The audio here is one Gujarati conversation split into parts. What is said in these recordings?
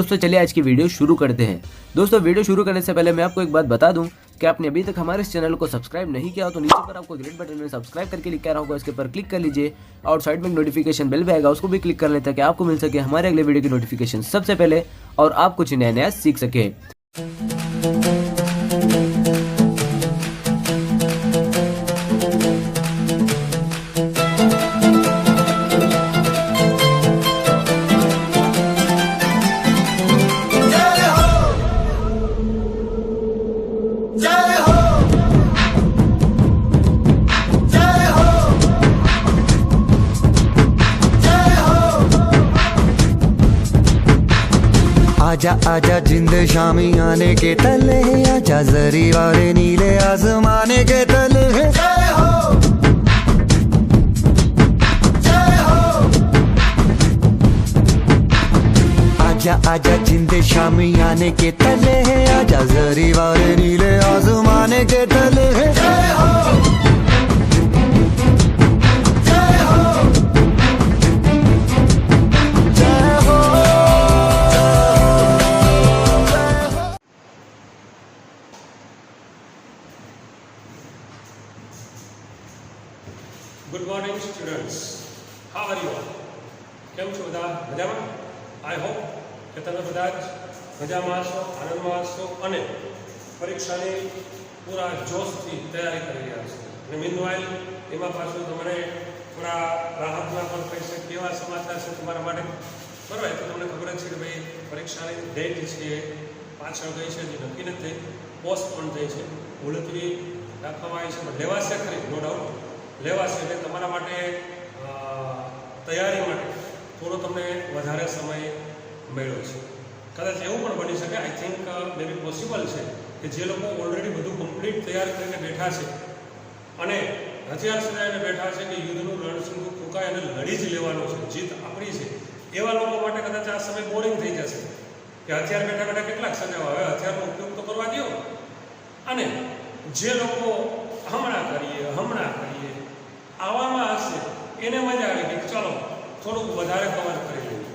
दोस्तों चलिए आज की वीडियो शुरू करते हैं। दोस्तों वीडियो शुरू करने से पहले मैं आपको एक बात बता दूं कि आपने अभी तक हमारे इस चैनल को सब्सक्राइब नहीं किया हो तो नीचे पर आपको ग्रीन बटन में सब्सक्राइब करके लिखा रहा होगा, इसके पर क्लिक कर लीजिए और साइड में नोटिफिकेशन बेल भी आएगा, उसको भी क्लिक कर लें ताकि आपको मिल सके हमारे अगले वीडियो की नोटिफिकेशन सबसे पहले और आप कुछ नया नया सीख सके। आजा आजा जिंद शामी आने के तले, आजा जरी वाले नीले आसमाने के तले। जय हो जय हो। आजा आजा जिंद शामी आने के तले, आजा जरी वाले नीले आसमाने के तले। जय हो good morning students, how are you all? केम छो બધા મજામાં? આઈ હોપ કે તમે બધા જ મજામાં છો, આનંદમાં છો અને પરીક્ષાની પૂરા જોશથી તૈયારી કરી રહ્યા છો। અને મીનવાઇલ એમાં પાછું તમને થોડા રાહતના પણ કહી શકે કેવા સમાચાર છે તમારા માટે, બરાબર? તો તમને ખબર જ છે કે ભાઈ પરીક્ષાની ડેટ છે પાછળ ગઈ છે, જે નક્કી નથી થઈ, પોસ્ટપોન થઈ છે, મુલતવી રાખવામાં આવી છે, પણ લેવાશે ખરી, નો ડાઉટ લેવાશે। એટલે તમારા માટે તૈયારી માટે થોડો તમને વધારે સમય મળ્યો છે। કદાચ એવું પણ બની શકે, I think May B possible છે કે જે લોકો ઓલરેડી બધું કમ્પ્લીટ તૈયાર કરીને બેઠા છે અને હથિયાર સજાઈને બેઠા છે કે યુદ્ધનું રણસીંગું ફૂંકાય અને લડી જ લેવાનું છે, જીત આપણી છે, એવા લોકો માટે કદાચ આ સમય બોરિંગ થઈ જશે કે હથિયાર બેઠા બેઠા કેટલાક સજાવા, હવે હથિયારનો ઉપયોગ તો કરવા દો। અને જે લોકો હમણાં કરીએ આવામાં હશે એને મજા આવી કે ચાલો થોડુંક વધારે કવર કરી લઈએ।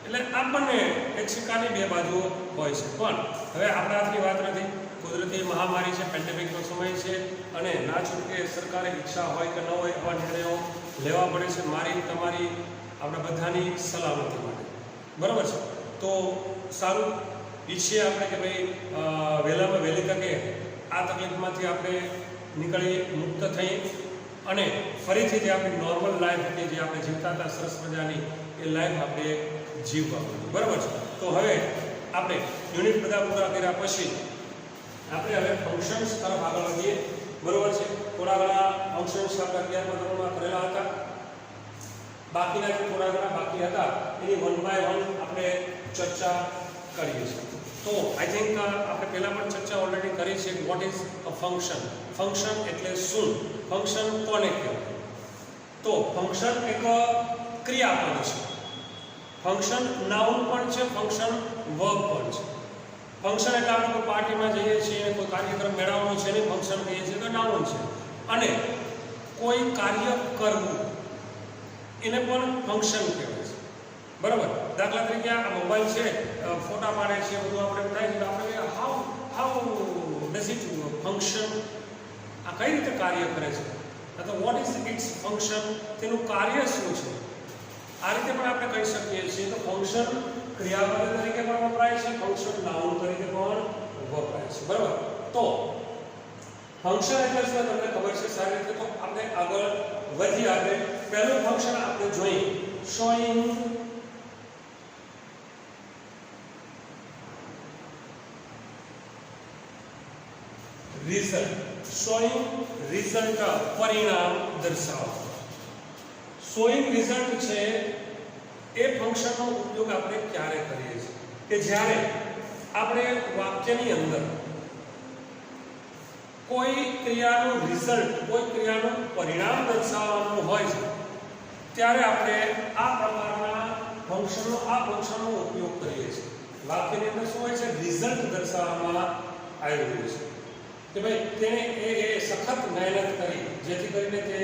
એટલે આપણને એક સિક્કાની બે બાજુઓ હોય છે, પણ હવે આપણા હાથની વાત નથી, કુદરતી મહામારી છે, પેન્ડેમિકનો સમય છે અને ના છૂટકે સરકારે ઈચ્છા હોય કે ન હોય એવા નિર્ણયો લેવા પડે છે મારી તમારી આપણા બધાની સલામતી માટે, બરાબર છે? તો સારું ઈચ્છીએ આપણે કે ભાઈ વહેલામાં વહેલી તકે આ તકલીફમાંથી આપણે નીકળી મુક્ત થઈ અને ફરીથી જે આપણી નોર્મલ લાઈફ હતી, જે આપણે જીવતા હતા સરસ મજાની, એ લાઈફ આપણે જીવવા પડે, બરાબર છે? તો હવે આપણે યુનિટ બધા પૂરા કર્યા પછી આપણે હવે ફંક્શન્સ તરફ આગળ વધીએ, બરાબર છે? થોડા ઘણા ફંક્શન્સ આપણે 11મા ધોરણમાં કરેલા હતા, બાકીના જે થોડા ઘણા બાકી હતા એની 1 બાય 1 આપણે ચર્ચા કરીએ છીએ। તો આઈ થિંક આપણે પહેલાં પણ ચર્ચા ઓલરેડી કરી છે, what is a function, function એટલે શું, ફંક્શન કોને કહેવાય? તો ફંક્શન એક ક્રિયાપદ છે, ફંક્શન નાઉન પણ છે, ફંક્શન વર્બ પણ છે। ફંક્શન એટલે આપણે કોઈ પાર્ટીમાં જઈએ છીએ, કોઈ કાર્યક્રમ મેળવવાનો છે એને ફંક્શન કહીએ છીએ, તો નાઉન છે, અને કોઈ કાર્ય કરવું એને પણ ફંક્શન કહેવાય છે, બરાબર? દાખલા તરીકે આ મોબાઈલ છે, ફોટા પાડે છે, બધું આપણે થાય છે, આપણે હાઉ ડઝ ઇટ ફંક્શન, આ કઈ રીતે કાર્ય કરે છે, અથવા વોટ ઇઝ ઇટ્સ ફંક્શન, તેનું કાર્ય શું છે, આ રીતે પણ આપણે કહી શકીએ છીએ। તો ફંક્શન ક્રિયાપદ તરીકે પણ વપરાય છે, ફંક્શન નાઉન તરીકે પણ વપરાય છે, બરાબર? તો ફંક્શન એટલે શું તમને ખબર છે સારી રીતે, તો આપણે આગળ વધીએ। આપણે પહેલું ફંક્શન આપણે જોઈએ, શોઈંગ રિઝલ્ટ, શોઈંગ રિઝલ્ટ પરિણામ દર્શાવો। શોઈંગ રિઝલ્ટ છે એ ફંક્શનનો ઉપયોગ આપણે ક્યારે કરીએ છીએ કે જ્યારે આપણે વાક્યની અંદર કોઈ ક્રિયાનું રિઝલ્ટ, કોઈ ક્રિયાનું પરિણામ દર્શાવવાનું હોય છે ત્યારે આપણે આ પ્રકારના ફંક્શનનો ઉપયોગ કરીએ છીએ। વાક્યની અંદર શું હોય છે? રિઝલ્ટ દર્શાવવામાં આવી રહ્યું છે કે ભાઈ તેને એ સખત મહેનત કરી જેથી કરીને તે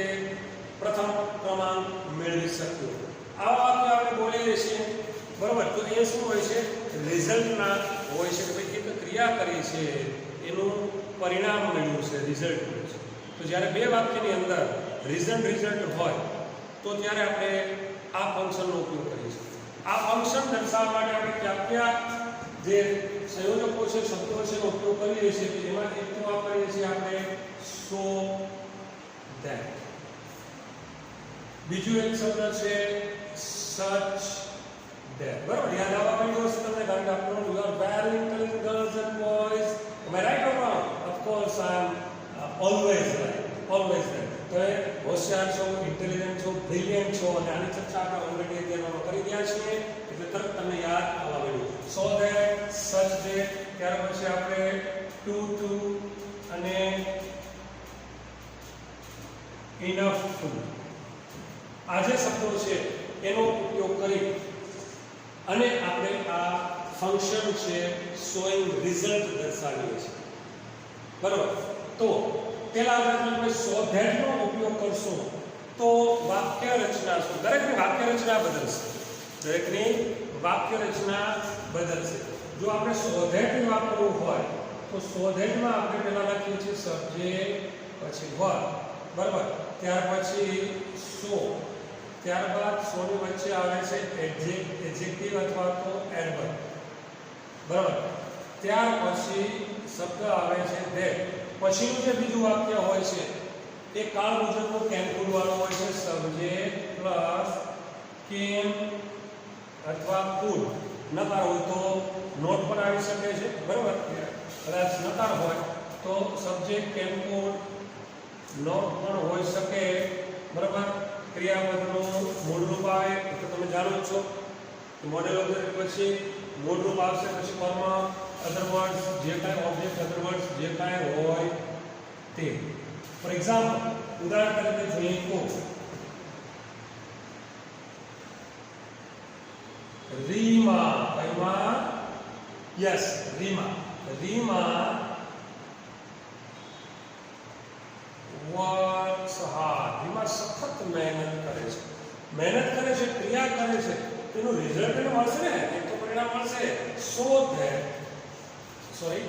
પ્રથમ ક્રમાંક મેળવી શક્યો। આવા વાક્ય આપણે બોલીએ છીએ, બરાબર? તો એ શું હોય છે? રિઝલ્ટના હોય છે કે ભાઈ એક ક્રિયા કરી છે એનું પરિણામ મળ્યું છે, રિઝલ્ટ મળ્યું છે. તો જ્યારે બે વાક્યની અંદર રિઝલ્ટ હોય તો ત્યારે આપણે આ ફંક્શનનો ઉપયોગ કરીએ છીએ. આ ફંક્શન દર્શાવવા માટે આપણે કયા જે સંયોજકો છે, શબ્દો છે એનો ઉપયોગ કરીએ છીએ કે એમાં એક તો વાપરીએ છીએ આપણે સો ધેટ. બીજું એક શબ્દ છે સચ ધેટ. બરાબર, યાદ આવવા માંડ્યું હશે તમને, કારણ કે આપણો you are very intelligent girls and boys. Am I right or wrong? Of course I am always right. Always right. તો એ હોશિયાર છો, ઇન્ટેલિજન્ટ છો, બ્રિલિયન્ટ છો અને આની ચર્ચા આપણે ઓલરેડી અત્યારે કરી ગયા છીએ એટલે તરત તમને યાદ આવવા માંડ્યું. સો ધેટ, સચ ધેટ, ત્યાર પછી આપણે ટુ અને ઇનફ ટુ આ જે શબ્દો છે એનો ઉપયોગ કરી અને આપણે આ ફંક્શન છે શોઈંગ રિઝલ્ટ દર્શાવીએ છીએ. બરાબર, તો પહેલા આપણે સો ધેટ નો ઉપયોગ કરશું તો વાક્ય રચના શું, દરેકની વાક્ય રચના બદલશે. દરેકની વાક્ય રચના બદલશે. જો આપણે સો ધેટ વાપરવું હોય તો સો ધેટમાં આપણે પહેલા લખીએ છીએ સબ્જેક્ટ, પછી વર્બ. બરાબર, ત્યાર પછી સો, ત્યારબાદ સોની વચ્ચે આવે છે એડજેક્ટિવ અથવા તો એડવર્બ. બરાબર, ત્યાર પછી શબ્દ આવે છે ધેટ. પછીનું જે બીજું વાક્ય હોય છે એ કાળ મુજબનો કેન વાળું હોય છે. સબ્જેક્ટ પ્લસ કેન અથવા કુડ. નકાર હોય તો નોટ પણ આવી શકે છે. બરાબર, કદાચ નકાર હોય તો સબ્જેક્ટ કેન કુડ નોટ પણ હોઈ શકે. બરાબર, ક્રિયાપદનું મૂળરૂપ આવે તો તમે જાણો છો મોડેલ ઓબ્જેક્ટ પછી મૂળરૂપ આવશે, પછી કર્મ, અધર વર્ડ્સ, જે કાંઈ ઓબ્જેક્ટ, અધર વર્ડ્સ જે કાંઈ હોય તે. ફોર એક્ઝામ્પલ, ઉદાહરણ તરીકે જોઈએ તો રીમા, કઈમાં? Yes, Reema. Reema works hard. Reema સખત મહેનત કરે છે. મહેનત કરે છે, ક્રિયા કરે છે, તેનું રિઝલ્ટ એને મળશે ને, એક તો પરિણામ મળશે. So that, sorry,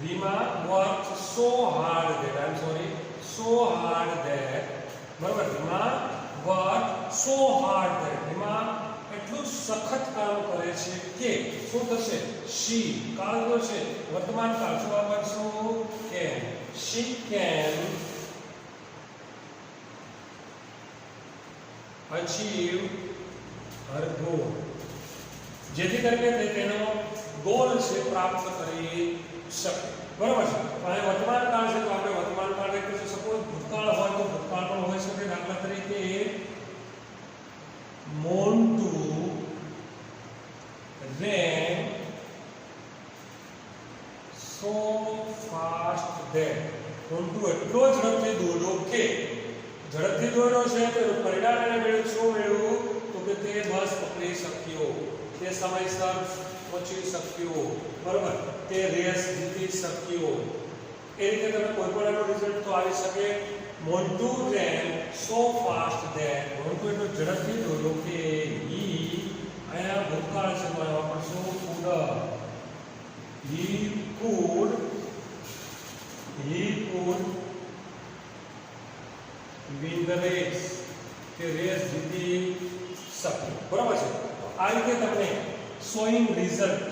Reema works so hard that, I am sorry, so hard that. બરાબર, Reema work so hard that. Reema એટલું સખત કામ કરે છે કે શું થશે? શી, કાળ કયો છે? વર્તમાન કાળ. શું વાપરશું? Can. She can achieve her goal. જેથી કરીને તે તેનો ગોલ છે પ્રાપ્ત કરી શકે. બરાબર છે. અને વર્તમાન કાળ છે તો આપણે વર્તમાન કાળ એટલે સપોઝ ભૂતકાળ હોય તો ભૂતકાળ પણ હોઈ શકે. દાખલા તરીકે Montu ran so fast that. Montu એટલો ઝડપથી દોડ્યો કે, ઝડપથી દોડ્યો છે તો પરિણામ એને મેળવ્યું. શું મેળવ્યું? તો કે તે બસ પકડી શક્યો, તે સમયસર પહોંચી શક્યો. બરાબર, તે રેસ જીતી શક્યો. એ રીતે તમે કોઈ પણ એનો રિઝલ્ટ તો આવી શકે. Montu ran so fast that. Montu એટલો ઝડપથી દોડ્યો કે હી, અહીંયા ભૂતકાળ છે તો અહીંયા વાપરશું could. he could win the race. તે રેસ જીતી શકે. બરાબર છે. આ રીતે તમને શોઈંગ રિઝલ્ટ,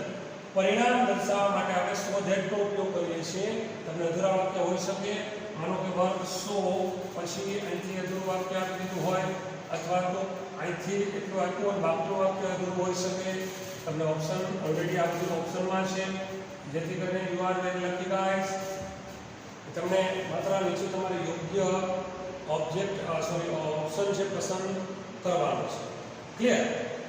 પરિણામ દર્શાવવા માટે આપણે સો ધેટ નો ઉપયોગ કરીએ છીએ. તમને અધૂરા વાક્ય હોઈ શકે. માનો કે વર્ગ સો પછી અહીંથી અધૂરું વાક્ય આપી દીધું હોય, અથવા તો અહીંથી એટલું આપ્યું હોય બાકીનું વાક્ય અધૂરું હોઈ શકે. તમને ઓપ્શન ઓલરેડી આ બધું ઓપ્શનમાં છે, જેથી કરીને you are very lucky guys. તમને માત્ર નીચે તમારે યોગ્ય ઓબ્જેક્ટ ઓપ્શન છે પસંદ કરવાનો છે. ક્લિયર?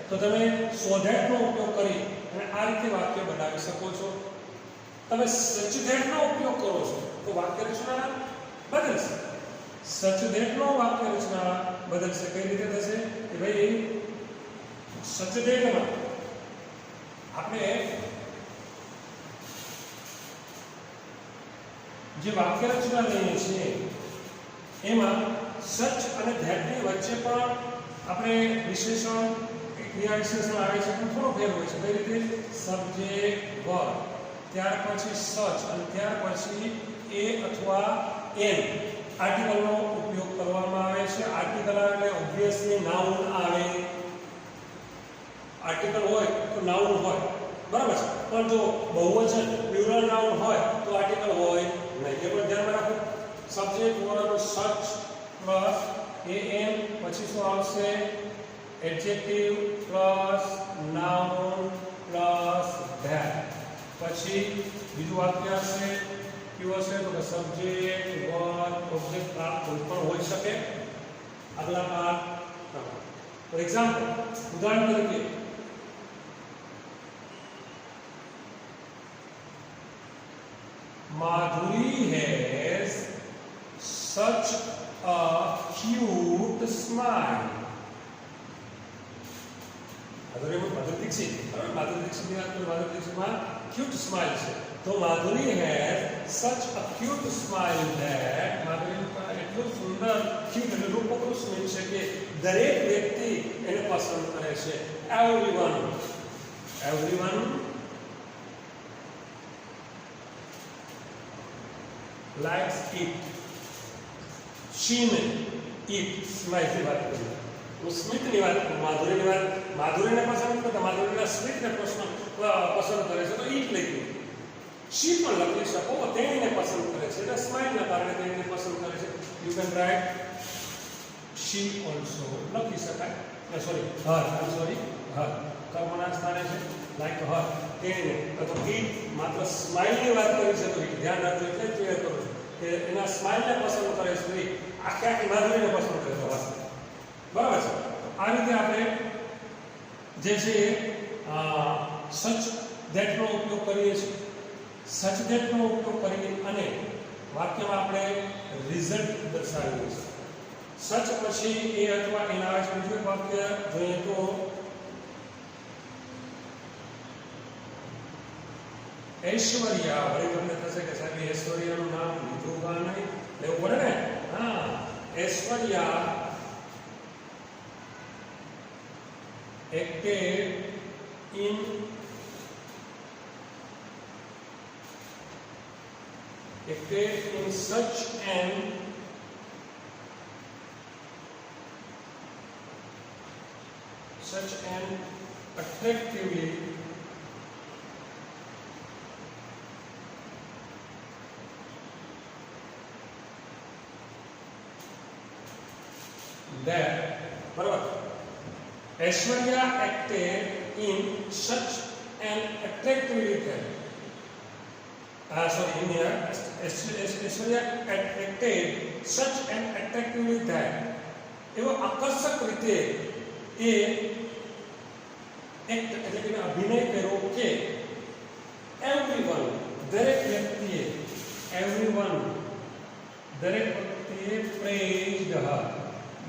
તો તમે સો ધેટ નો ઉપયોગ કરી અને આ રીતે વાક્ય બનાવી શકો છો. તમે સચ ધેટ નો ઉપયોગ કરો છો તો વાક્ય રચના બદલશે. સચ ધેટ નો વાક્ય રચના બદલશે. કઈ રીતે થશે કે ભાઈ સચ ધેટમાં આપણે જે વાક્ય રચના લઈએ છીએ એમાં સચ અને ધેટની વચ્ચે પણ આપણે વિશેષણ ક્રિયા વિશેષણ આવે છે પણ થોડો ફેર હોય છે. કઈ રીતે? સબ્જેક્ટ વર્બ, ત્યાર પછી સચ અને ત્યાર પછી એ અથવા એન આર્ટિકલનો ઉપયોગ કરવામાં આવે છે. આર્ટિકલ એટલે ઓબ્વિયસલી નાઉન આવે. આર્ટિકલ હોય તો નાઉન હોય, બરાબર છે. પણ જો બહુવચન પ્લુરલ નાઉન હોય તો આર્ટિકલ હોય નહીં. એ પણ ધ્યાનમાં રાખો. Subject verb such plus an, પછી શું આવશે? Adjective plus noun plus that. પછી બીજું વાક્ય હશે, કયું હશે? તો કે સબ્જેક્ટ વર્બ ઓબ્જેક્ટ કોઈ પણ હોઈ શકે. આગલા પાઠ ફોર એક્ઝામ્પલ, ઉદાહરણ તરીકે Madhuri has such a cute smile. Madhuri Dixit. Madhuri Dixit ની વાત કરીએ. Madhuri Dixit માં cute smile છે. તો Madhuri has such a cute smile that Madhuri એટલું સુંદર cute એટલે રૂપકનું સ્મિત છે કે દરેક વ્યક્તિ એને પસંદ કરે છે. Everyone likes it. She may eat. Smile की बात करें. वो स्मित की बात, माधुरी की बात, माधुरी ने पसंद करता, माधुरी ने स्मित ने पसंद करे છે તો eat લખી. she પણ લખી શકો, તેણીને પસંદ કરે છે એટલે સ્માઇલ ના કારણે તેણીને પસંદ કરે છે. you can write she also લખી શકાય. her કર્મના સ્થાને છે like her તેણીને. તો eat માત્ર સ્માઇલ ની વાત કરી છે તો ધ્યાન રાખજો. એટલે ક્લિયર કરો કે એના સ્માઇલ ને પસંદ કરે છે, આખી માધુરીને પસંદ કરે છે. બરાબર છે. આ રીતે આપણે જે છે સચ ધેટ નો ઉપયોગ કરીએ છીએ. સચ ધેટ નો ઉપયોગ કરીને અને વાક્યમાં આપણે રિઝલ્ટ દર્શાવીએ છીએ. સચ પછી એ અથવા એના આવે છે. બીજું એક વાક્ય જોઈએ તો ऐश्वर्या. वही તમને થશે કે સાહેબ ऐश्वर्याનું નામ લીધું કા નહીં લેવું પડે ને. હા, Aishwarya acted in such an attractively that, बराबर. Aishwarya acted in such an attractively that. In here, Aishwarya acted such an attractively that. એવો આકર્ષક રીતે એ એક્ટ એટલે કે અભિનય કર્યો કે everyone દરેક વ્યક્તિએ praised her.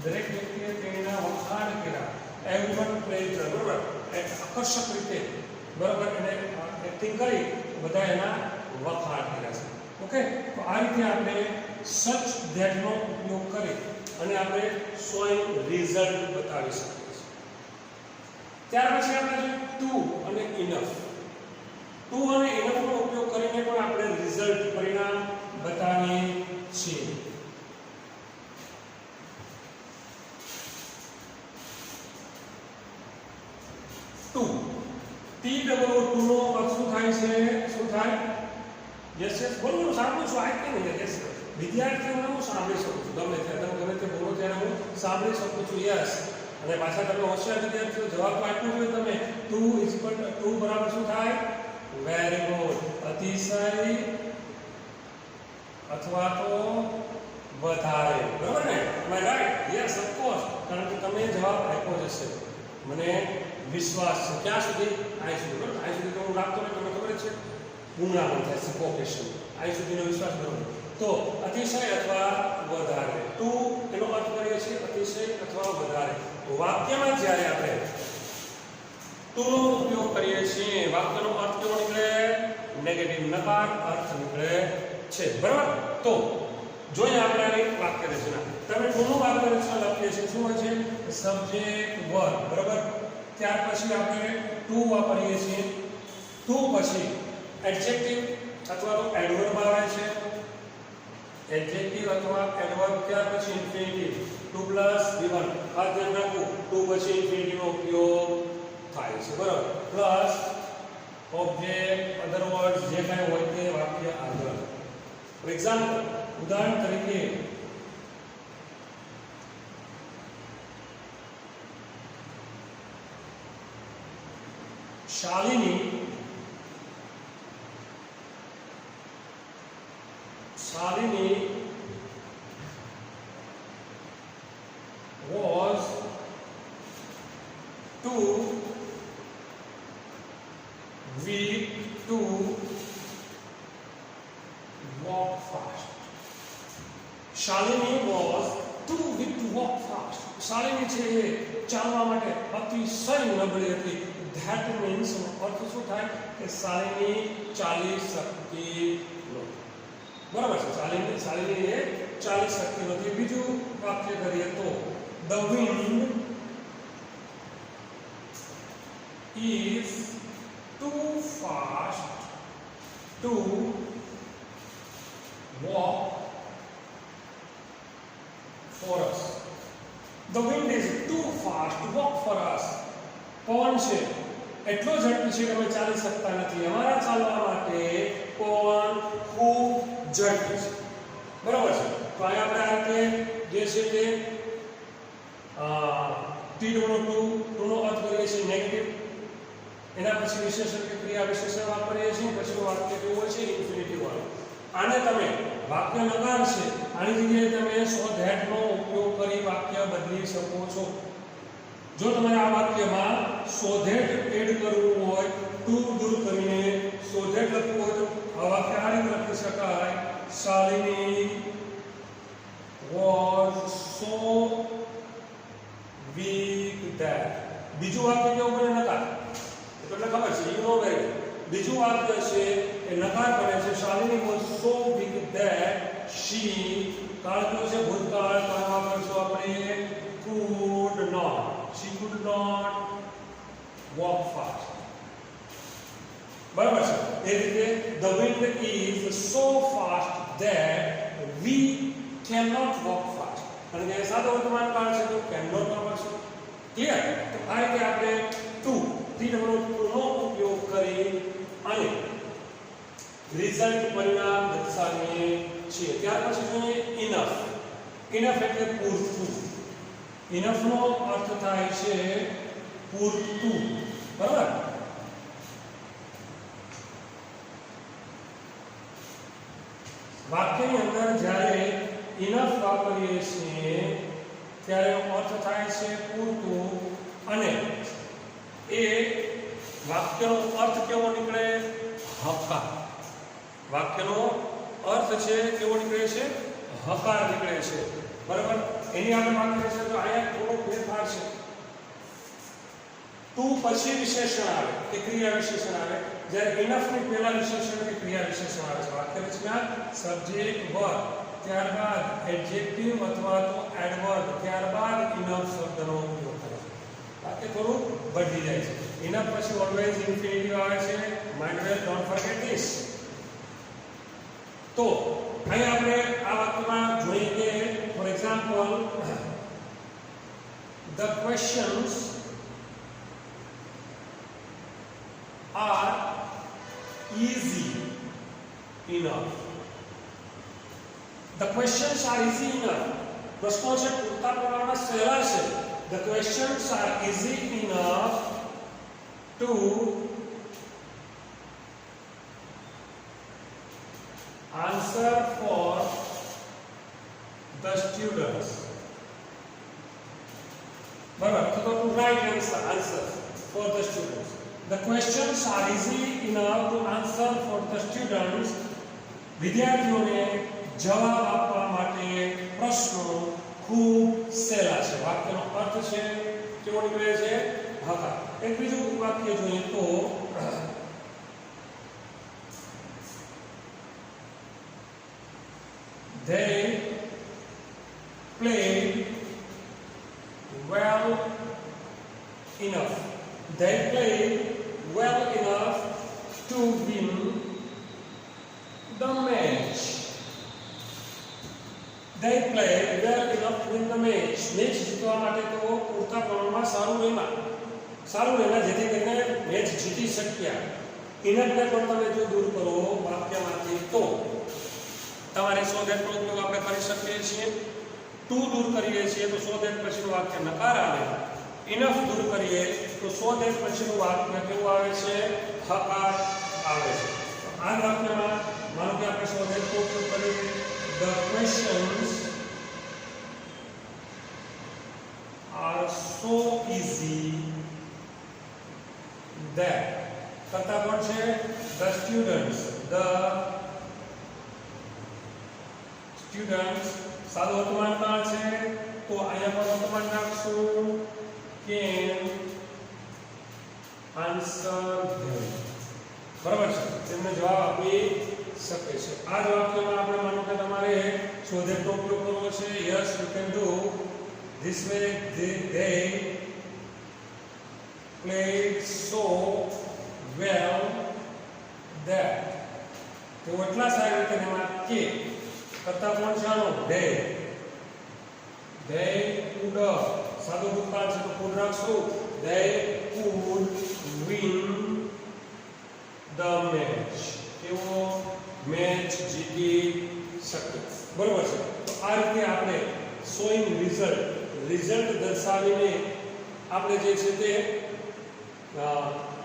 દરેક વ્યક્તિએ તેના વખાણ કર્યા. એવરીવન પ્રેઝ હર. બરાબર. આકર્ષક રીતે બરાબર એને એક્ટિંગ કરી બધા એના વખાણ કર્યા છે. ઓકે. તો આ રીતે આપણે સચ ધેટ નો ઉપયોગ કરી અને આપણે શોઈંગ રિઝલ્ટ બતાવી શકીએ છીએ. ત્યાર પછી આપણે ટુ અને ઇનફ. ટુ અને ઇનફ નો ઉપયોગ કરીને પણ આપણે રિઝલ્ટ પરિણામ બતાવીએ છીએ. T-O-O નો અર્થ શું થાય છે? શું થાય? યસ બોલો. સાંભળું છું. આ કે નહીં? યસ. વિદ્યાર્થીઓને હું સાંભળી શકું છું. ગમે ત્યારે તમે ગમે તે બોલો ત્યારે હું સાંભળી શકું છું. યસ. અને પાછા તમે હોશિયાર વિદ્યાર્થીઓ જવાબ તો આપ્યો હોય તમે. ટુ બરાબર શું થાય? Very good. અતિશય અથવા તો વધારે. બરાબર ને? એમ રાઈટ? Yes of course. કારણ કે તમે જવાબ આપ્યો જ હશે. મને વિશ્વાસ છે. ક્યાં સુધી? અહીં સુધી. બરાબર. અહીં સુધી તો હું રાખતો ને તમને ખબર છે ગુંગળામણ થાય, સફોકેશન. અહીં સુધીનો વિશ્વાસ બરાબર. તો અતિશય અથવા વધારે. ટુ એનો અર્થ કરીએ છીએ અતિશય અથવા વધારે. તો વાક્યમાં જ્યારે આપણે ટુ નો ઉપયોગ કરીએ છીએ વાક્યનો અર્થ કેવો નીકળે? નેગેટિવ, નકાર અર્થ નીકળે છે. બરાબર. તો જોઈએ આપણે આની વાક્ય રચના. તમે ટુ નું વાક્ય રચના લખીએ છીએ. શું હોય છે? Subject verb. બરાબર. ત્યાર પછી આપણે ટુ વાપરીએ છીએ. ટુ પછી એડજેક્ટિવ અથવા તો એડવર્બ આવે છે. એડજેક્ટિવ અથવા એડવર્બ ત્યાર પછી ઇન્ફિનિટિવ 2 + v1. આ ધ્યાન રાખવું, ટુ પછી ઇન્ફિનિટિવ નો ઉપયોગ થાય છે, બરાબર. પ્લસ ઓબ્જેક્ટ, અધર વર્ડ્સ જે કાંઈ હોય તે વાક્ય આગળ. ફોર એક્ઝામ્પલ, ઉદાહરણ તરીકે Shalini was too weak to walk fast. Shalini was too weak to walk fast. Shalini છે એ ચાલવા માટે અતિશય નબળી હતી. That means અર્થ શું થાય કે શાલિની ચાલી શકતી નથી. બરાબર છે, શાલિની એ ચાલી શકતી નથી. બીજું વાક્ય કરીએ તો the wind is too fast to walk for us. The wind is too fast to walk for us. પવન છે એટલો ઝડપી છે કે અમે ચાલી શકતા નથી. અમારા ચાલવા માટે પવન ખૂબ ઝડપી છે, બરાબર છે. તો અહીંયા આપણે આ રીતે જે છે તે T2 નો અર્થ કરીએ છીએ નેગેટિવ. એના પછી વિશેષણ કે ક્રિયા વિશેષણ વાપરીએ છીએ. પછી વાક્ય કેવું હોય છે ઇન્ફિનિટિવ વાળું. આને તમે વાક્ય નકાર છે, આની જગ્યાએ તમે સો ધેટ નો ઉપયોગ કરી વાક્ય બદલી શકો છો. જો તમારે આ વાક્યમાં સો ધેટ એડ કરવું હોય, ટુ દૂર કરીને સો ધેટ લખવું હોય તો આ વાક્ય આ રીતે લખી શકાય: Shalini was so weak that. બીજું વાક્ય કેવું બને? નકાર. એટલે ખબર છે, યુ નો વેરી. બીજું વાક્ય છે એ નકાર બને છે. Shalini was so weak that she, કાળ કયો છે? ભૂતકાળ. કાળ વાપરશું આપણે could not. She could not walk fast. બરાબર છે. એ રીતે the wind is so fast that we cannot walk fast. અને જે સાદો વર્તમાન કાળ છે તો cannot વાપરશું. ક્લિયર? તો આ રીતે આપણે ટુ નો ઉપયોગ કરી અને રિઝલ્ટ પરિણામ દર્શાવીએ છીએ. ત્યાર પછી જોઈએ ઇનફ. ઇનફ એટલે પૂરતું. ઇનફ નો અર્થ થાય છે પૂરતું, બરાબર. વાક્યની અંદર જ્યારે ઇનફ વાપરીએ છીએ ત્યારે અર્થ થાય છે પૂરતું. અને એ વાક્યનો અર્થ કેવો નીકળે? હકાર. વાક્યનો અર્થ છે કેવો નીકળે છે? હકાર નીકળે છે, બરાબર. એની આપણે વાત કરીએ છીએ તો અહીંયા થોડો ફેરફાર છે. ટુ પછી વિશેષણ આવે કે ક્રિયા વિશેષણ આવે, જ્યારે ઇનફ ની પહેલા વિશેષણ કે ક્રિયા વિશેષણ આવે છે. વાક્ય રચના સબ્જેક્ટ વર્બ, ત્યારબાદ એડજેક્ટિવ અથવા તો એડવર્બ, ત્યારબાદ ઇનફ શબ્દનો ઉપયોગ કરે છે. વાક્ય થોડું બદલી જાય છે. ઇનફ પછી ઓલવેઝ ઇન્ફિનિટિવ આવે છે. Mind well, don't forget this. તો અહીં આપણે આ વાક્યમાં જોઈએ કે for example the questions are easy enough. The questions are easy enough. પ્રશ્નો છે પૂરતા પ્રમાણમાં સહેલા છે. The questions are easy enough to answer for the students. બરાબર. તો to write answer for the students. The questions are easy enough to answer for the students. વિદ્યાર્થીઓને જવાબ આપવા માટે પ્રશ્નો ખૂબ સહેલા છે. વાક્યનો અર્થ છે કેવો નીકળે છે? હકાર. એક બીજું વાક્ય જોઈએ તો they played well enough. they played well enough to win the match. They played well enough to win the match. Match જીતવા માટે તેઓ પૂરતા પ્રમાણમાં સારું રમ્યા જેથી કરીને મેચ જીતી શક્યા. ઇનફને પણ તમે જો દૂર કરો વાક્યમાંથી તો તમારે સો ધેટનો ઉપયોગ આપણે કરી શકીએ છીએ. ટુ દૂર કરીએ છીએ તો સો ધેટ પછીનું વાક્ય નકાર આવે. ઇનફ દૂર કરીએ તો સો ધેટ પછીનું વાક્ય કેવું આવે છે? હકાર આવે છે. આ વાક્યમાં માનો કે આપણે સો ધેટનો ઉપયોગ કરીએ. The questions are so easy that કરતા કોણ છે? The students સાદું વર્તમાન કાળ છે તો અહીંયા પર વર્તમાન નાખશું can answer them. બરાબર છે, તેમને જવાબ આપી શકે છે. આ જ વાક્યમાં આપણે માનો કે તમારે શોધેટનો ઉપયોગ કરવો છે. yes you can do this way. they played so well that તેઓ એટલા સારી રીતે એમાં કે કરતા કોણ છે? they could સાદું ભૂતકાળ છે તો could રાખશું. they could win the match. તેઓ મેચ જીતી શકે. બરોબર છે. તો આ રીતે આપણે શોઈંગ રિઝલ્ટ દર્શાવીને આપણે જે છે તે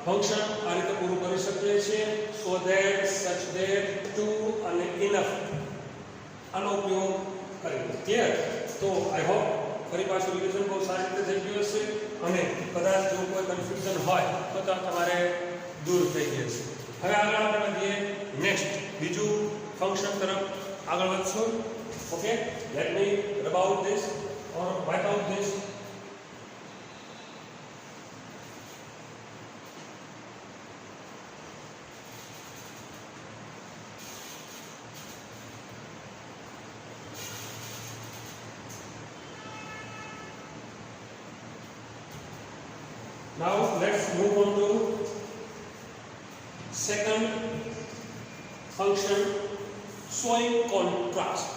ફંક્શન આ રીતે પૂરું કરી શકીએ છીએ. સો ધેટ, સચ ધેટ, ટુ અને ઇનફ આનો ઉપયોગ કરીએ. ક્લિયર? તો આઈ હોપ ફરી પાછું રિવિઝન બહુ સારી રીતે થઈ ગયું હશે અને કદાચ જો કોઈ કન્ફ્યુઝન હોય તો તમારે દૂર થઈ જશે. હવે આગળ આપણે વધીએ નેક્સ્ટ બીજું ફંક્શન તરફ આગળ વધશું. Okay, let me rub out this or wipe out this. Now let's move on to second function, showing contrast.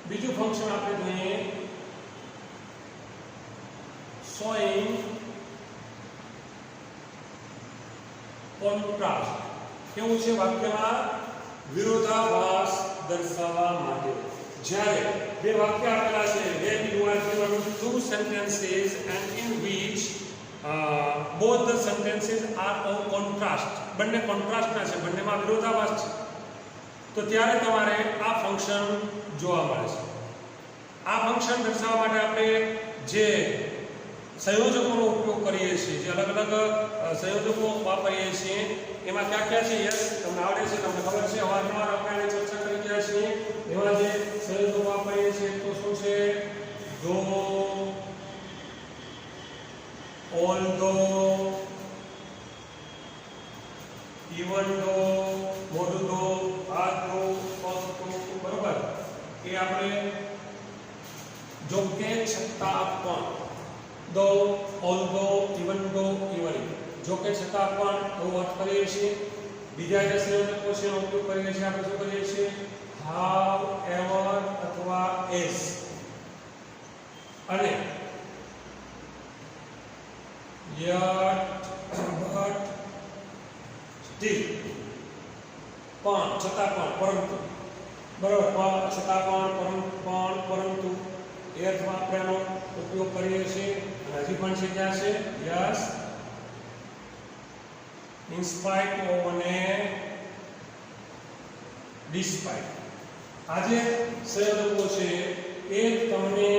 બીજું ફંક્શન આપણે જોઈએ showing contrast. કેવું છે? વાક્યમાં વિરોધાભાસ દર્શાવવા માટે. જ્યારે બે વાક્ય આપેલા છે, when you are given two sentences and in which both the sentences are of contrast, બંને કોન્ટ્રાસ્ટના છે, બંનેમાં વિરોધાભાસ છે, તો ત્યારે તમારે આ ફંક્શન જોવા મળે છે. આ ફંક્શન દર્શાવવા માટે આપણે જે સંયોજકોનો ઉપયોગ કરીએ છીએ, જે અલગ અલગ સંયોજકો વાપરીએ છીએ, એમાં ક્યાં છે? યસ, તમને આવડે છે, તમને ખબર છે, અવારનવાર આપણે આની ચર્ચા કરી ગયા છીએ. એમાં જે સંયોજકો વાપરીએ છીએ તો શું છે? though, although, even though, મોટું though, આ though, બરોબર. એ આપણે જો કે છતાં પણ, though, although, even though, even, જો કે છતાં પણ એવો અર્થ કરીએ છીએ. બીજા જે સંયોજકો છે એનો ઉપયોગ કરીએ છીએ આપણે શું કરીએ છીએ? however અથવા as. અને yet, but, still, પણ, છતાં પણ, પરંતુ, બરાબર, પણ, છતાં પણ, પરંતુ એ અર્થમાં આપણે એનો ઉપયોગ કરીએ છીએ. અને હજી પણ છે ક્યાં છે? યસ, in spite of અને despite. આ જે સંયોજકો છે એ તમને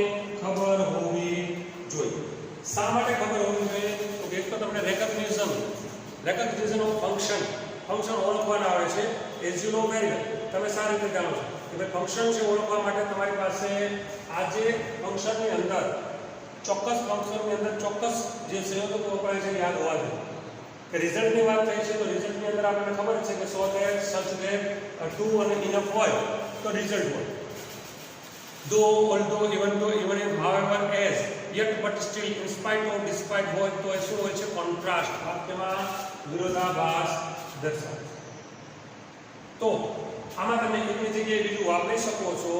ખબર હોવી જોઈએ. શા માટે ખબર હોવી જોઈએ? તો એક તો તમને રેકગ્નિશન ઓફ ફંક્શન ઓળખવાના આવે છે. As you know very well, તમે સારી રીતે જાણો છો કે ભાઈ ફંક્શન છે ઓળખવા માટે તમારી પાસે આ જે ફંક્શનની અંદર ચોક્કસ જે સંયોજકો વપરાય છે યાદ હોવા જોઈએ. કે રિઝલ્ટની વાત થઈ છે તો રિઝલ્ટની અંદર આપણને ખબર છે કે સો ધેટ, સચ ધેટ, ટુ અને ઇનફ હોય તો રિઝલ્ટ હોય. though, although, even though, even if, however, as, yet, but still, in spite of, despite હોય તો એ શું હોય છે? કોન્ટ્રાસ્ટ. વાક્યમાં વિરોધાભાસ દર્શાવે. તો આમાં તમે એકની જગ્યાએ બીજું વાપરી શકો છો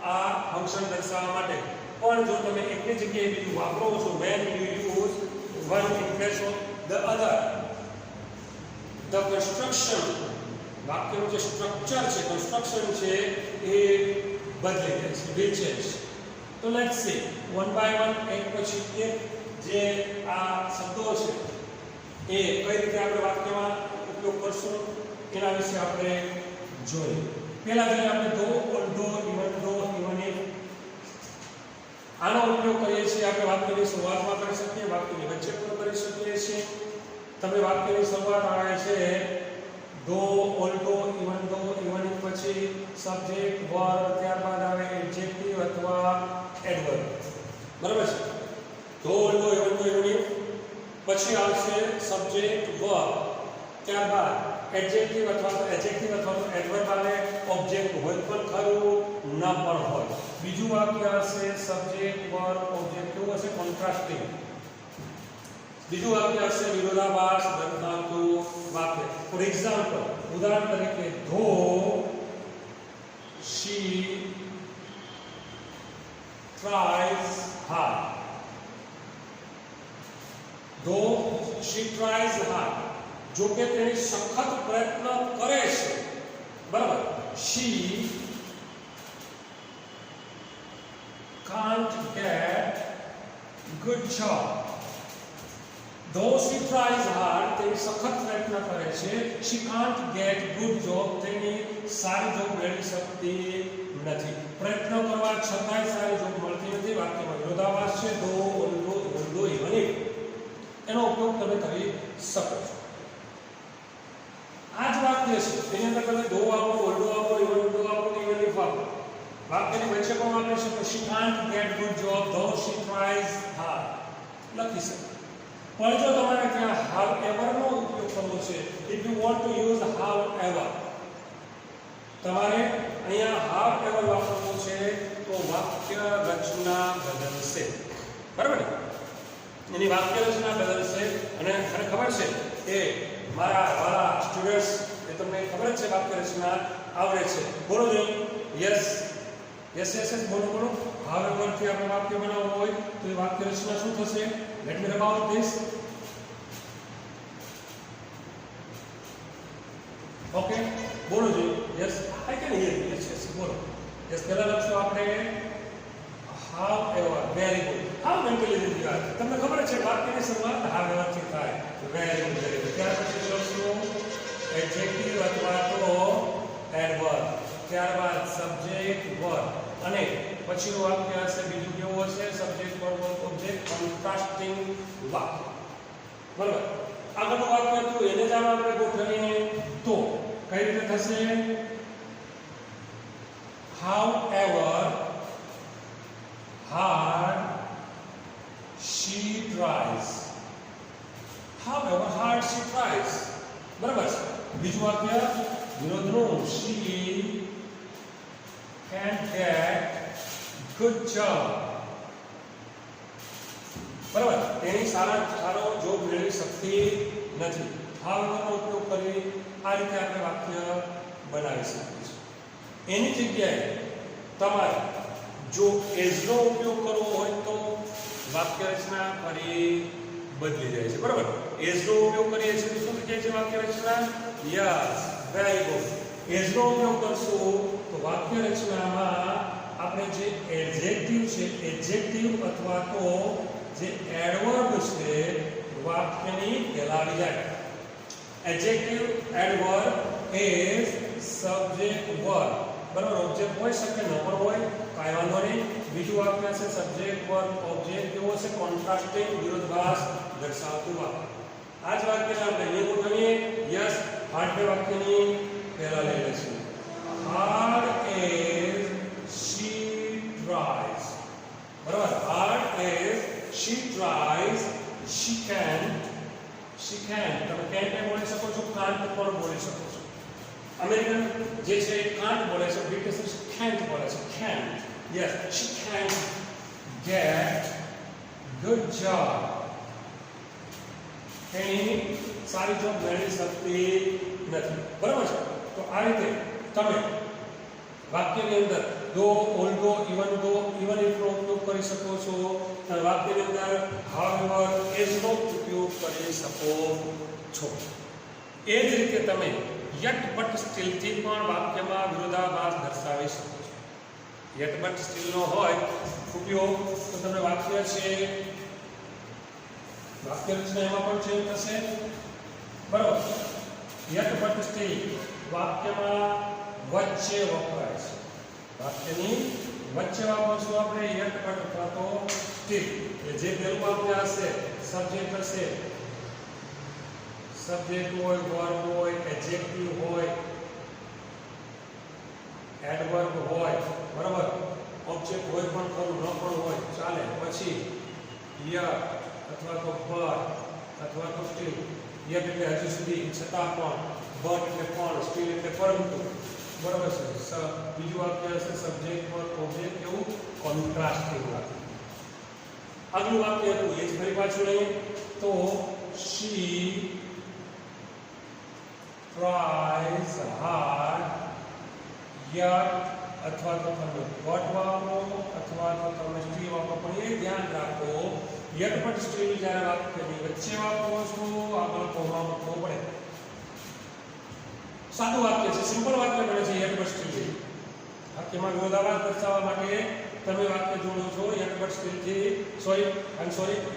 આ ફંક્શન દર્શાવવા માટે. પણ જો તમે એકની જગ્યાએ બીજું વાપરો છો, when you use one in place of the other, the construction, વાક્યનું જે સ્ટ્રક્ચર છે, કન્સ્ટ્રક્શન છે, એ બદલી જાય છે, will change. તો let's see one by one, એક પછી એક જે આ શબ્દો છે એ કઈ રીતે આપણે વાક્યમાં ઉપયોગ કરશું એના વિશે આપણે જોઈએ. પહેલા જોઈએ આપણે ધો, ઓલ્ધો, ઇવન ઇફ. આનો ઉપયોગ કરીએ છીએ આપણે વાક્યની શરૂઆતમાં કરી શકીએ, વાક્યની વચ્ચે પણ કરી શકીએ છીએ. તમે વાક્યની શરૂઆત આવે છે ધો, ઓલ્ધો, ઇવન ઇફ પછી સબ્જેક્ટ, વર્બ, ત્યારબાદ આવે એડજેક્ટિવ અથવા એડવર્બ. બરાબર છે? ધો, ઓલ્ધો, ઇવન ઇફ પછી આવશે સબ્જેક્ટ, વર્બ, ત્યારબાદ એડજેક્ટિવ અથવા તો એડવર્બ આવે. ઓબ્જેક્ટ હોય પણ ખરું, ન પણ હોય. બીજું વાક્ય હશે સબ્જેક્ટ, વર્બ, ઓબ્જેક્ટ. કેવું હશે? કોન્ટ્રાસ્ટિંગ. બીજું વાક્ય હશે વિરોધાભાસ દર્શાવતું વાક્ય. ફોર એક્ઝામ્પલ, ઉદાહરણ તરીકે, ધો શી ટ્રાઈઝ હાર્ડ. ધો શી ટ્રાઈઝ હાર્ડ, જો કે તેની સખત પ્રયત્ન કરે છે. બરાબર? શી can't get good job. Though she tries hard, તેની સખત પ્રયત્ન કરે છે, she can't get good job, તેની સારી જોબ મેળવી શકતી નથી. પ્રયત્ન કરવા છતાંય સારી જોબ મળતી નથી. વાક્યમાં વિરોધાભાસ છે. ધો, ઓલ્ધો, ઇવન ઇફ. એનો ઉપયોગ તમે કરી શકો છો. આ જ વાક્ય છે, એની અંદર તમે ધો આપો, ઓલ્ધો આપો, ઇવન ઇફ આપો. વાક્યની વચ્ચે પણ વાપરી શકો. she can't get good job though she tries hard લખી શકો. પણ જો તમારે ત્યાં however નો ઉપયોગ કરવો છે, if you want to use however, તમારે અહીંયા however વાપરવું છે તો વાક્ય રચના બદલશે. બરાબર ને? એની વાક્ય રચના બદલશે. અને મને ખબર છે કે મારા વાલા સ્ટુડન્ટ્સ એ તમને ખબર છે વાક્ય રચના આવડે છે. બોલો જોઈએ. યસ બોલો. however થી આપણે વાક્ય બનાવવું હોય તો એ વાક્ય રચના શું થશે? Let me about this. Okay, બોલો જોઈએ. Yes, I can here you. Yes, બોલો. યસ, પહેલા લખશું આપણે however. Very good. How intelligent you are. તમને ખબર છે વાક્યની શરૂઆત however થી થાય. Very good. ત્યાર પછી લખશું એડજેક્ટિવ અથવા તો એડવર્બ, ત્યારબાદ સબ્જેક્ટ, વર્બ, અને પછીનું વાક્ય હશે બીજું કેવું હશે? સબ્જેક્ટ, વર્બ, ઓબ્જેક્ટ, કોન્ટ્રાસ્ટિંગ વાક્ય. બરાબર? આગળનું વાક્ય હતું એને જ આપણે ગોઠવીએ તો કઈ રીતે થશે? however hard she tries. however hard she tries. બરાબર છે? બીજું વાક્ય વિરોધનું, she can't get good job. બરાબર? તેની સારો જોબ મેળવી શકતી નથી. however નો ઉપયોગ કરી આ રીતે આપણે વાક્ય બનાવી શકીએ છીએ. એની જગ્યાએ તમારે જો as નો ઉપયોગ કરવો હોય તો વાક્ય રચના ફરી બદલી જાય છે. બરાબર? as નો ઉપયોગ કરીએ છીએ તો શું થઈ જાય છે વાક્ય રચના? Yes, very good. as નો ઉપયોગ કરશું તો વાક્ય રચનામાં આપણે જે એડજેક્ટિવ છે, એડજેક્ટિવ અથવા તો જે એડવર્બ છે વાક્યની પહેલા આવી જાય. Adjective, adverb is subject, verb. બરાબર? ઓબ્જેક્ટ હોઈ શકે, ન પણ હોય, કાંઈ વાંધો નહીં. બીજું વાક્ય છે સબ્જેક્ટ, વર્બ, ઓબ્જેક્ટ. કેવો છે? કોન્ટ્રાસ્ટિંગ, વિરોધાભાસ દર્શાવતું વાક્ય. આ જ વાક્યને આપણે અહીં ગોઠવીએ. યસ, હાર્ડ વાક્યની પહેલા લઈ લઈશું. hard as she tries. બરાબર? hard as she tries, she can. તમે can't બોલી શકો છો, can't પણ બોલી શકો છો. અમેરિકન જે છે can't બોલે છે, બ્રિટિશ can't બોલે છે. can't. Yes, she can get good job. એની સારી જોબ મેળવી શકતી નથી. બરાબર છે? તો આ રીતે તમે વાક્યની અંદર દો, ઓલ્ડો, ઇવન ઇફનો ઉપયોગ કરી શકો છો અને વાક્યની અંદર હાઉએવર, એઝનો ઉપયોગ કરી શકો છો. એ જ રીતે તમે યટ બટ સ્ટીલથી પણ વાક્યમાં વિરોધાભાસ દર્શાવી શકો છો. યટ બટ સ્ટીલનો હોય ઉપયોગ તો તમે વાક્ય છે, વાક્ય રચના એમાં પણ ચેન્જ થશે. બરાબર? યટ બટ સ્ટીલ વાક્યમાં વચ્ચે વપરાય છે. વાક્યની વચ્ચે વાપરશું આપણે યટ બટ અથવા તો સ્ટીલ. જે પહેલું વાક્ય હશે સબ્જેક્ટ હશે, સબ્જેક્ટ હોય, વર્બ હોય, એડજેક્ટિવ હોય, એડવર્બ હોય, બરાબર? ઓબ્જેક્ટ હોય પણ ખરું, ન પણ હોય ચાલે. પછી યટ અથવા તો બટ અથવા તો સ્ટીલ. યટ એટલે હજી સુધી, છતાં પણ, બટ એટલે પણ, સ્ટીલ એટલે પરંતુ. બરાબર છે? બીજું વાક્ય હશે સબ્જેક્ટ વર્બ ઓબ્જેક્ટ, એવું કોન્ટ્રાસ્ટિંગ વાક્ય. આગલું વાક્ય હતું એ જ ફરી પાછું લઈએ તો she tries hard yet અથવા તો તમે but વાપરો અથવા તો તમે સ્ટીલ વાપરો, પણ એ ધ્યાન રાખો yet but સ્ટીલ જ્યારે વાક્યની વચ્ચે વાપરો છો આગળ કોમા મૂકવો પડે. સાદું વાક્ય છે, સિમ્પલ વાક્ય બને છે yet but સ્ટીલ. વાક્યમાં વિરોધાભાસ દર્શાવવા માટે તમે વાક્ય જોડો છો yet but સ્ટીલ થી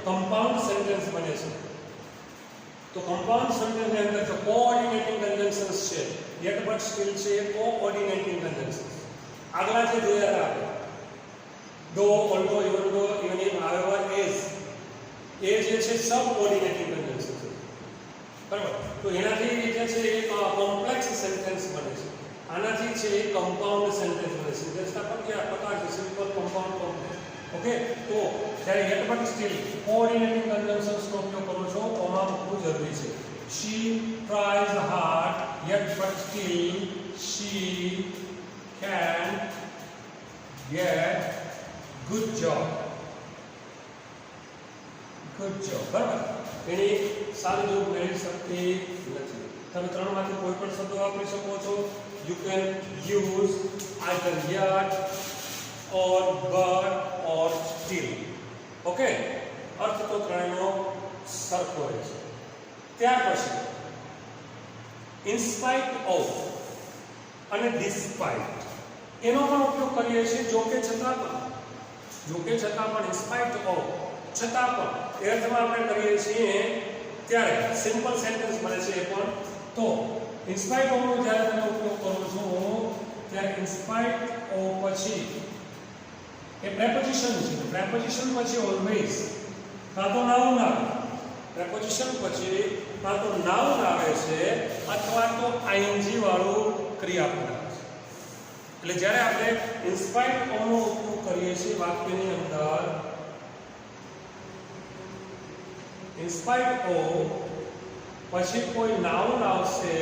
કમ્પાઉન્ડ સેન્ટેન્સ બને છે. તો કમ્પાઉન્ડ સેન્ટેન્સની અંદર જો કોઓર્ડિનેટિંગ કન્જંક્શન્સ છે, yet but સ્ટીલ છે કોઓર્ડિનેટિંગ કન્જંક્શન્સ. આગલા જે જોયા હતા આપણે દો, ઓલ્ડો, ઇવન ઇફ, હાઉએવર, એઝ, એ જે છે સબઓર્ડિનેટિંગ કન્જંક્શન્સ છે. બરાબર? તો એનાથી જે છે એક કોમ્પ્લેક્સ સેન્ટેન્સ બને છે. આનાથી છે કમ્પાઉન્ડ સેન્ટેન્સ બને છે. સેન્ટેન્સના પ્રકાર છે સિમ્પલ, કમ્પાઉન્ડ, કોમ્પ્લેક્સ. ઓકે? તો જ્યારે yet but સ્ટીલ કોઓર્ડિનેટિંગ કન્જંક્શન્સનો ઉપયોગ કરો છો કોમા મૂકવું જરૂરી છે. she tries hard yet but still she can get good job. Good job. બરાબર? એની સારી જોબ મેળવી શકતી નથી. તમે ત્રણમાંથી કોઈ પણ શબ્દ વાપરી શકો છો. You can use either yet or but or still. Okay? અર્થ તો ત્રણેયનો સરખો રહે છે. ત્યાર પછી in spite of અને despite એનો પણ ઉપયોગ કરીએ છીએ. જો કે છતાં પણ in spite of, છતાં પણ એ અર્થમાં આપણે કરીએ છીએ ત્યારે સિમ્પલ સેન્ટેન્સ બને છે એ પણ. તો in spite of નો જ્યારે તમે ઉપયોગ કરો છો ત્યારે in spite of પછી એ પ્રેપોઝિશન છે. પ્રેપોઝિશન પછી ઓલવેઝ કાં તો નાઉન આવે, પ્રેપોઝિશન પછી કાં તો નાઉન આવે છે અથવા તો આઈએનજી વાળું ક્રિયાપદ આવે છે. એટલે જ્યારે આપણે in spite of નો ઉપયોગ કરીએ છીએ વાક્યની અંદર, in spite of પછી કોઈ નાઉન આવશે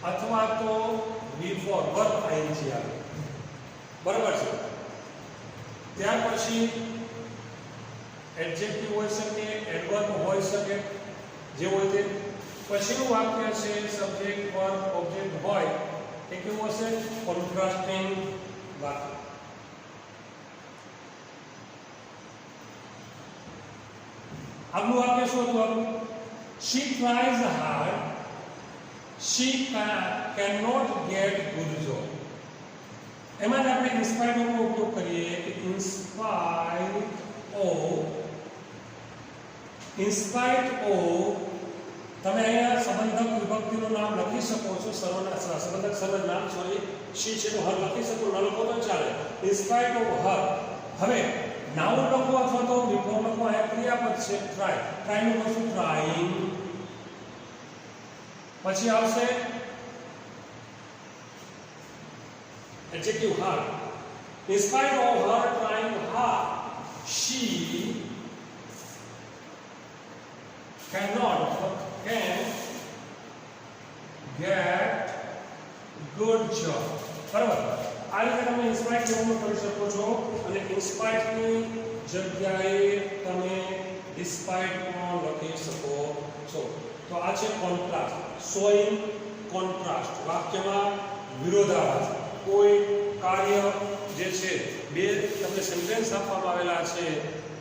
અથવા તો before verb ing આવે. બરાબર છે? ત્યાર પછી એડજેક્ટિવ હોઈ શકે, એડવર્બ હોઈ શકે, જે હોય તે. પછીનું વાક્ય છે સબ્જેક્ટ વર્બ ઓબ્જેક્ટ હોય એ કેવું હશે? કોન્ટ્રાસ્ટિંગ વાક્ય. આગલું વાક્ય શું હતું આપણું? she tries hard, she cannot get good job. એમાં જ આપણે in spite of નો ઉપયોગ કરીએ કે in spite of તમે અહીંયા સંબંધક વિભક્તિનું નામ લખી શકો છો, સંબંધક સર્વનામ she છે તો her લખી શકો, ન લખો તો ચાલે. in spite of her. હવે નાઉન લખો અથવા તો વિભક્તિ લખો, આ ક્રિયાપદ છે ટ્રાય. ટ્રાય નું લખશું ટ્રાઇંગ. પછી આવશે adjective hard. In spite of her trying hard, she can get good job. બરાબર. આ રીતે તમે ઇન્સ્પાયર્ડ લેવાનું કરી શકો છો અને ઇન્સ્પાયર્ડની જગ્યાએ તમે ડિસ્પાયર્ડ પણ લખી શકો છો. તો આ છે કોન્ટ્રાસ્ટ, શોઈંગ કોન્ટ્રાસ્ટ. વાક્યમાં વિરોધાભાસ. કોઈ કાર્ય જે છે, બે તમને સેન્ટેન્સ આપવામાં આવેલા છે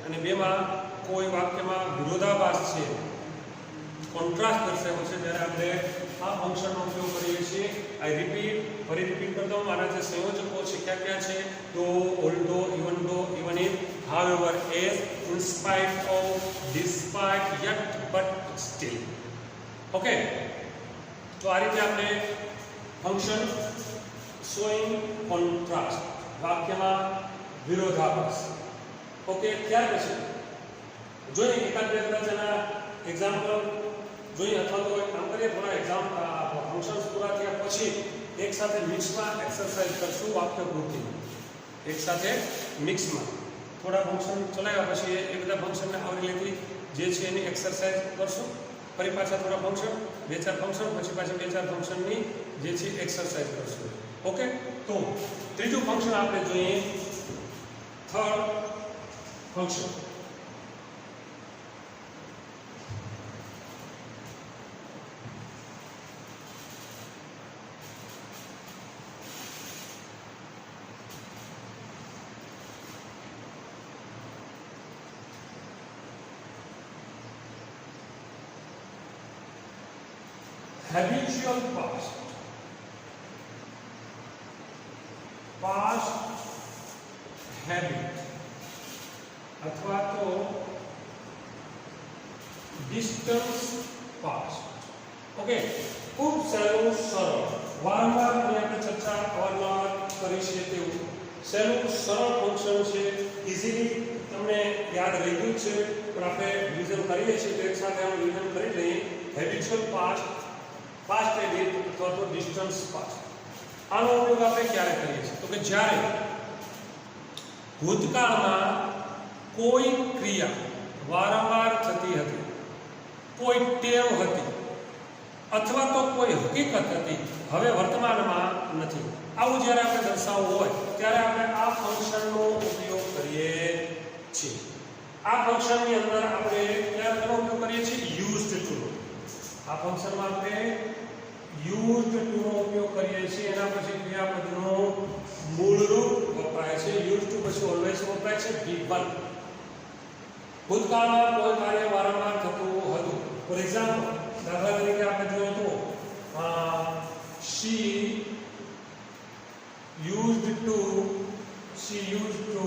અને બેમાં કોઈ વાક્યમાં વિરોધાભાસ છે, કોન્ટ્રાસ્ટ દર્શાવ્યો છે, ત્યારે આપણે આ ફંક્શનનો ઉપયોગ કરીએ છીએ. આઈ રિપીટ, ફરી રિપીટ કરી દઉં. આના જે સંયોજકો છે ક્યાં ક્યાં છે? તો although, even if, however, as, in spite of, despite, yet, but, still. Okay, તો આ રીતે આપણે ફંક્શન શોઈંગ કોન્ટ્રાસ્ટ, વાક્યમાં વિરોધાભાસ. ઓકે, ત્યાર પછી જોઈએ એકાદ બે કદાચ એના એક્ઝામ્પલ જોઈએ અથવા તો એક કામ કરીએ, થોડા ફંક્શન્સ પૂરા થયા પછી એક સાથે મિક્સમાં એક્સરસાઇઝ કરશું વાક્યકૃતિ. એક સાથે મિક્સમાં થોડા ફંક્શન ચલાવ્યા પછી એ બધા ફંક્શનને આવરી લેતી જે છે એની એક્સરસાઇઝ કરશું. ફરી પાછા થોડા ફંક્શન, બે ચાર ફંક્શન, પછી પાછા બે ચાર ફંક્શનની જે છે એક્સરસાઇઝ કરશું. ઓકે, તો ત્રીજું ફંક્શન આપણે જોઈએ, third function. habitual past, past habit અથવા તો distance past. ઓકે, ખૂબ સહેલું સરળ, વારંવાર આપણે ચર્ચા અવારનવાર કરી છે તેવું સહેલું સરળ ફંક્શન છે. ઇઝીલી તમને યાદ રહી ગયું છે, પણ આપણે રિવિઝન કરીએ છીએ તો એક સાથે આપણે રિવિઝન કરી લઈએ. હેબિચ્યુઅલ પાસ્ટ, પાસ્ટ હેબિટ અથવા તો ડિસ્ટન્સ પાસ્ટ. આનો ઉપયોગ આપણે ક્યારે કરીએ છીએ? તો કે જ્યારે ભૂતકાળમાં કોઈ ક્રિયા વારંવાર થતી હતી, કોઈ ટેવ હતી અથવા તો કોઈ હકીકત હતી, હવે વર્તમાનમાં નથી. આવું જ્યારે આપણે દર્શાવવું હોય ત્યારે આપણે આ ફંક્શનનો ઉપયોગ કરીએ છીએ. આ ફંક્શનની અંદર આપણે ક્યારે તેનો ઉપયોગ કરીએ છીએ? Used to. આ ફંક્શનમાં આપણે યુઝડ ટુ નો ઉપયોગ કરીએ છીએ. એના પછી ક્રિયાપદનું મૂળરૂપ વપરાય છે. યુઝડ ટુ પછી ઓલવેઝ વપરાય છે. B1. ભૂતકાળમાં કોઈ કાર્ય વારંવાર થતું હતું. ફોર એક્ઝામ્પલ, દાખલા તરીકે આપણે જોઈએ તો she used to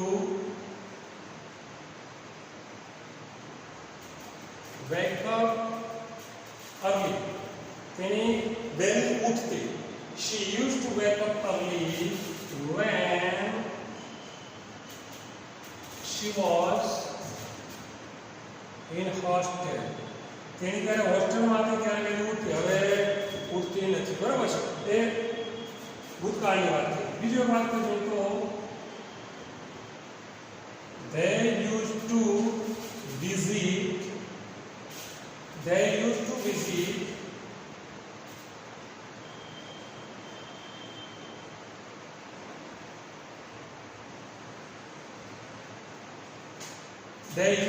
wake up early. તેની વહેલી ઉઠતી. She used to wake up early when she was in hostel. તેની ત્યારે હોસ્ટેલમાં હતી ત્યારે વહેલી ઉઠતી, હવે ઉઠતી નથી. બરાબર છે, એ ભૂતકાળની વાત છે. બીજી વાત કરીએ તો they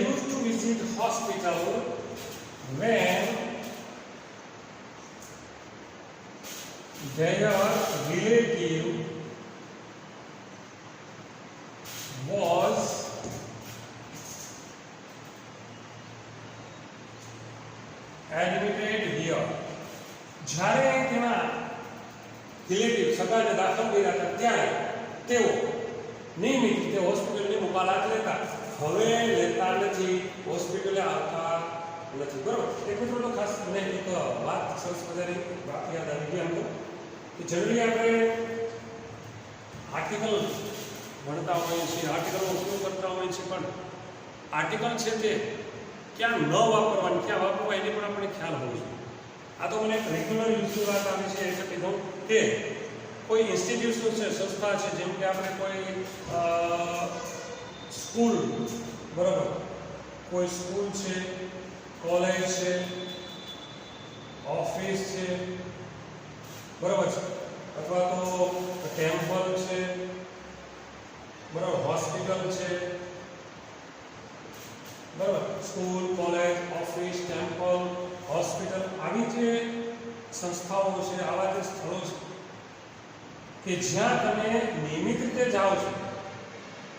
used to visit hospital when their relative was admitted here. જ્યારે તેના રિલેટિવ સગાને દાખલ કર્યા હતા ત્યારે તેઓ નિયમિત રીતે હોસ્પિટલની મુલાકાત લેતા. હવે લેતા નથી, હોસ્પિટલે આવતા નથી. બરોબર. એક મિત્રો ખાસ મને એક વાત સરસ મજાની વાત યાદ આવી ગઈ. આમ તો કે જનરલી આપણે આર્ટિકલ ભણતા હોઈએ છીએ, આર્ટિકલનો ઉપયોગ કરતા હોઈએ છીએ, પણ આર્ટિકલ છે તે ક્યાં ન વાપરવાની, ક્યાં વાપરવા એની પણ આપણને ખ્યાલ હોવો જોઈએ. આ તો મને એક રેગ્યુલર યુઝની વાત આવે છે એટલે કીધું કે કોઈ ઇન્સ્ટિટ્યુશન છે, સંસ્થા છે, જેમ કે આપણે કોઈ સ્કૂલ, બરાબર, કોઈ સ્કૂલ છે, કોલેજ છે, ઓફિસ છે, બરાબર છે, અથવા તો ટેમ્પલ છે, બરાબર, હોસ્પિટલ છે, બરાબર, school, college, office, temple, hospital, આવી જે સંસ્થાઓ છે, આવા જે સ્થળો છે કે જ્યાં તમે નિયમિત રીતે જાઓ છો,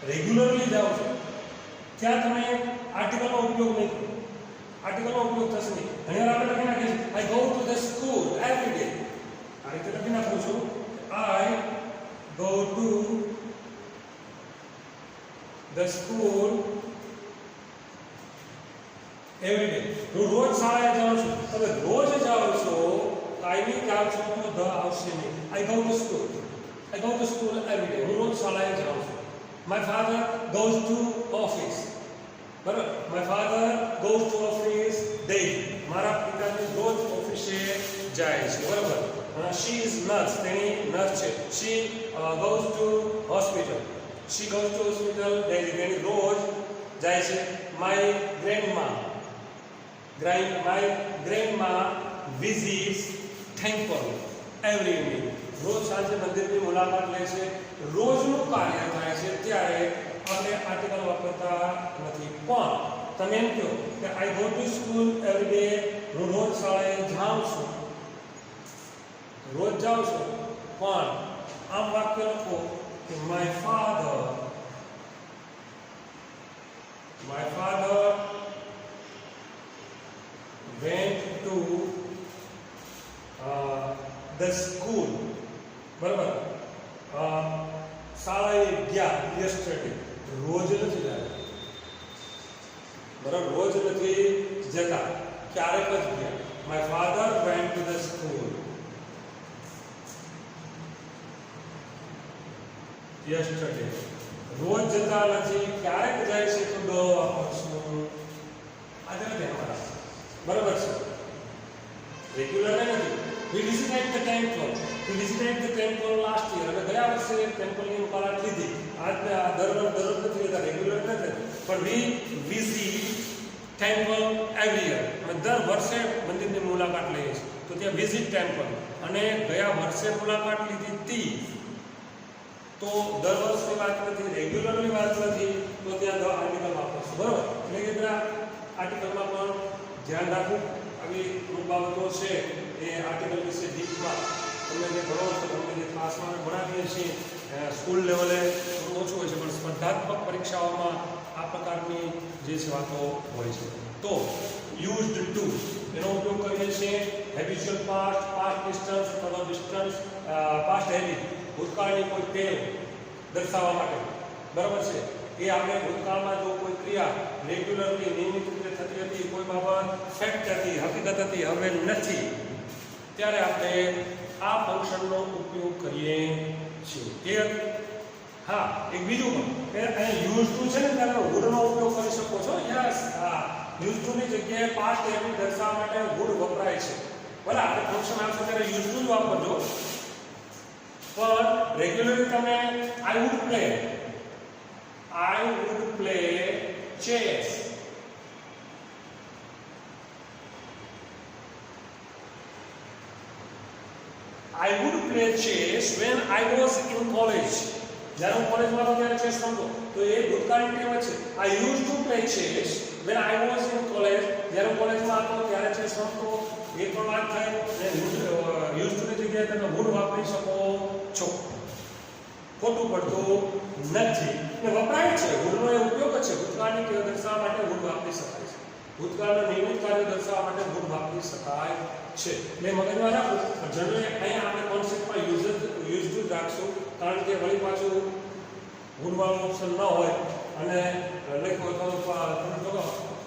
રેગ્યુલરલી જાઓ છો, ત્યાં તમે આર્ટિકલનો ઉપયોગ નહીં કરો. આર્ટિકલનો ઉપયોગ થશે નહીં. ઘણી વાર આપણે લખી નાખીએ છીએ આઈ go to the school every day. આ રીતે લખી નાખું છું આઈ go to the school every day. હું રોજ શાળાએ જાઉં છું. તમે રોજ જાઓ છો, કાયમી જાઓ છો તો ધ આવશે નહીં. I go to school. I go to school every day. હું રોજ શાળાએ જાઉં છું. My father goes to office. બરાબર, my father goes to office daily. મારા પિતાજી રોજ ઓફિસે જાય છે. બરાબર. She is nurse. તેણી નર્સ છે. She goes to hospital. She goes to hospital daily. તેણી રોજ જાય છે. My grandma. My grandma visits temple every evening. રોજ સાંજે મંદિરની મુલાકાત લે છે. રોજનું કાર્ય થાય છે ત્યારે આપણે આર્ટિકલ વાપરતા નથી. પણ તમે એમ કહો કે આઈ go to school every day. હું રોજ શાળાએ જાઉં છું. રોજ જાઉં છું, પણ આમ વાક્ય લખો કે my father went to the school. બરાબર, શાળાએ ગયા yesterday. રોજ નથી જતા. બરાબર, રોજ નથી જતા, ક્યારેક જ ગયા. My father went to the school yesterday. રોજ જતા નથી, ક્યારેક જાય છે તો દ વાપરશું. આજે નથી અમારા. બરાબર છે, રેગ્યુલર નથી. We visited the temple. We visited the temple last year. અમે ગયા વર્ષે ટેમ્પલની મુલાકાત લીધી. આજના દરરોજ નથી લેતા, રેગ્યુલર નથી. પણ we visit temple every year. અમે દર વર્ષે મંદિરની મુલાકાત લઈએ છીએ. તો ત્યાં વિઝિટ ટેમ્પલ અને ગયા વર્ષે મુલાકાત લીધી હતી. તો દર વર્ષની વાત નથી, રેગ્યુલરની વાત નથી, તો ત્યાં ધ આર્ટિકલ વાપરશું. બરાબર, એટલે કે પેલા આર્ટિકલમાં પણ ધ્યાન રાખવું. આવી અમુક બાબતો છે એ આર્ટિકલ વિશે ડીપમાં તમે જે ભણો છો, તમે જે ક્લાસમાં ભણાવીએ છીએ, સ્કૂલ લેવલે થોડું ઓછું હોય છે, પણ સ્પર્ધાત્મક પરીક્ષાઓમાં આ પ્રકારની જે છે વાતો હોય છે. તો યુઝડ ટુ એનો ઉપયોગ કરીએ છીએ હેબિચ્યુઅલ પાસ્ટ, પાસ્ટ ડિસ્ટન્સ અથવા ડિસ્ટન્સ, પાસ્ટ હેબિટ, ભૂતકાળની કોઈ ટેવ દર્શાવવા માટે. બરાબર છે, એ આપણે ભૂતકાળમાં જો કોઈ ક્રિયા રેગ્યુલરલી નિયમિત રીતે થતી હતી, કોઈ બાબત ફેક્ટ હતી, હકીકત હતી, હવે નથી, ત્યારે આપણે આ ફંક્શનનો ઉપયોગ કરીએ છીએ. ક્લિયર? હા, એક બીજું પણ કે અહીં યુઝ ટુ છે ને, ત્યારે વુડનો ઉપયોગ કરી શકો છો. યસ, હા, યુઝ ટુ ની જગ્યાએ પાસ્ટ હેબિટ દર્શાવવા માટે વુડ વપરાય છે. ભલે આપણે ફંક્શન આવશે ત્યારે યુઝ ટુ જ વાપરજો, પણ રેગ્યુલરલી તમે I would play chess. I would play chess when I was in college. જ્યારે હું કોલેજમાં હતો ત્યારે ચેસ રમતો. તો એ ભૂતકાળની ટેવ છે. I used to play chess when I was in college. જ્યારે હું કોલેજમાં હતો ત્યારે ચેસ રમતો. એ પણ વાત થાય. યુઝ ટુ ની જગ્યાએ તમે would વાપરી શકો છો. ખોટું પડતું નથી. ને વપરાય છે, વુડનો એ ઉપયોગ છે. ભૂતકાળની ટેવ દર્શાવવા માટે વુડ વાપરી શકાય છે. ભૂતકાળના નિયમિત કાર્યો દર્શાવવા માટે વુડ વાપરી શકાય છે. એટલે મગજમાં રાખો. જનરલી અહીંયા આપણે કોન્સેપ્ટમાં યુઝ ટુ જ રાખશું, કારણ કે વળી પાછું વુડવાળો ઓપ્શન ન હોય અને લખ્યો તો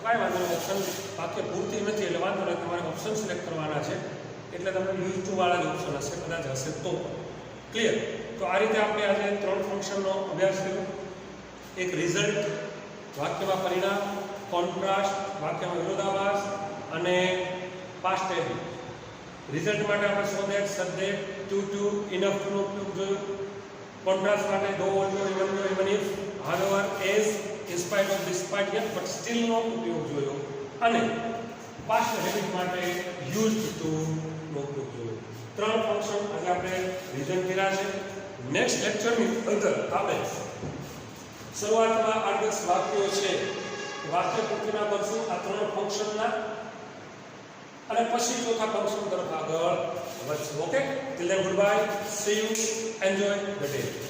કાંઈ વાંધો નહીં, ઓપ્શન વાક્ય પૂરતી નથી એટલે વાંધો નહીં, તમારે ઓપ્શન સિલેક્ટ કરવાના છે. એટલે તમને યુઝ ટુ વાળા જ ઓપ્શન હશે, કદાચ હશે તો. ક્લિયર? તો આ રીતે આપણે આજે 3 ફંક્શનનો અભ્યાસ કર્યો. એક રિઝલ્ટ, વાક્યમાં પરિણામ, કોન્ટ્રાસ્ટ, વાક્યમાં વિરોધાભાસ અને પાસ્ટ હેબિટ. રિઝલ્ટ માટે આપણે so that, subject, to, enough ટુનો ઉપયોગ જોયો. કોન્ટ્રાસ્ટ માટે though, although, even if, however, as, in spite of, despite, yet, but still નો ઉપયોગ જોયો. અને પાસ્ટ હેબિટ માટે યુઝડ ટુ નો ઉપયોગ જોયો. 3 ફંક્શન આજે આપણે રિવિઝન કર્યા છે. નેક્સ્ટ લેક્ચરની અંદર આપણે શરૂઆતમાં 8-10 વાક્યો છે, વાક્ય પૂર્તિના કરશું આ 3 ફંક્શનના, અને પછી ચોથા ફંક્શન તરફ આગળ વધશું. Okay, till then goodbye, see you, enjoy the day.